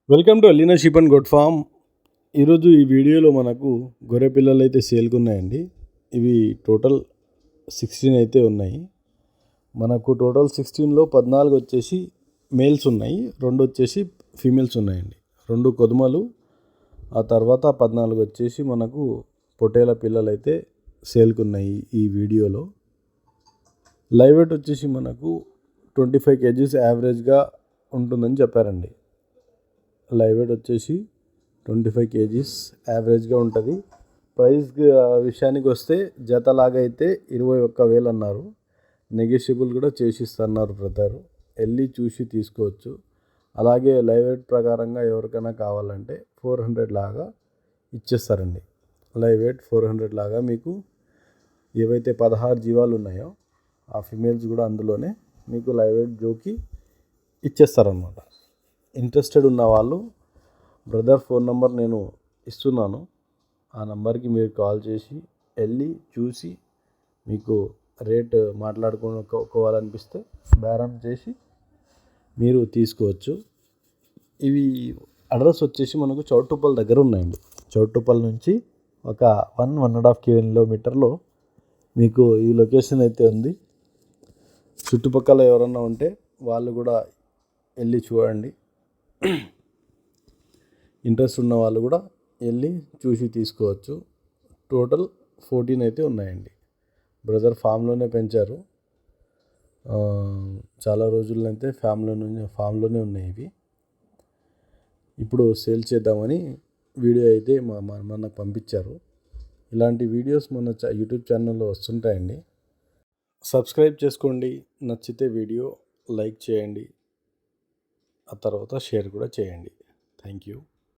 Welcome to Alina sheep and goat farm. ఈరోజు ఈ వీడియోలో మనకు గొర్రె పిల్లలు అయితే సేల్కి ఉన్నాయండి. ఇవి టోటల్ 16 అయితే ఉన్నాయి. మనకు టోటల్ 16లో 14 వచ్చేసి మేల్స్ ఉన్నాయి, 2 వచ్చేసి ఫీమేల్స్ ఉన్నాయండి. 2 కొదుమలు, ఆ తర్వాత 14 వచ్చేసి మనకు పొట్టేల పిల్లలు అయితే సేల్కి ఉన్నాయి. ఈ వీడియోలో లైవ్ వెయిట్ వచ్చేసి మనకు 25 kgs యావరేజ్గా ఉంటుందని చెప్పారండి. లైవ్ వెయిట్ వచ్చేసి 25 kgs యావరేజ్గా ఉంటుంది. ప్రైస్ విషయానికి వస్తే జతలాగా అయితే 21,000 అన్నారు. నెగోషియబుల్ కూడా చేసిస్తున్నారు బ్రదర్. వెళ్ళి చూసి తీసుకోవచ్చు. అలాగే లైవ్ వెయిట్ ప్రకారంగా ఎవరికైనా కావాలంటే 400 లాగా ఇచ్చేస్తారండి. లైవ్ వెయిట్ 400 లాగా మీకు ఏవైతే 16 జీవాలు ఉన్నాయో ఆ ఫిమేల్స్ కూడా అందులోనే మీకు లైవ్ వెయిట్ జోకి ఇచ్చేస్తారనమాట. ఇంట్రెస్టెడ్ ఉన్న వాళ్ళు బ్రదర్ ఫోన్ నెంబర్ నేను ఇస్తున్నాను. ఆ నెంబర్కి మీరు కాల్ చేసి వెళ్ళి చూసి మీకు రేట్ మాట్లాడుకోవాలనిపిస్తే బేరం చేసి మీరు తీసుకోవచ్చు. ఇవి అడ్రస్ వచ్చేసి మనకు చౌటుప్పల్ దగ్గర ఉన్నాయండి. చౌటుప్పల్ నుంచి ఒక 1.5 కిలోమీటర్లో మీకు ఈ లొకేషన్ అయితే ఉంది. చుట్టుపక్కల ఎవరన్నా ఉంటే వాళ్ళు కూడా వెళ్ళి చూడండి. ఇంట్రెస్ట్ ఉన్న వాళ్ళు కూడా వెళ్ళి చూసి తీసుకోవచ్చు. టోటల్ 14 అయితే ఉన్నాయండి. బ్రదర్ ఫామ్లోనే పెంచారు. చాలా రోజులైతే ఫామ్లోనే ఉన్నాయి ఇవి. ఇప్పుడు సేల్ చేద్దామని వీడియో అయితే మనకు పంపించారు. ఇలాంటి వీడియోస్ మన యూట్యూబ్ ఛానల్లో వస్తుంటాయండి. సబ్స్క్రైబ్ చేసుకోండి. నచ్చితే వీడియో లైక్ చేయండి, ఆ తర్వాత షేర్ కూడా చేయండి. Thank you.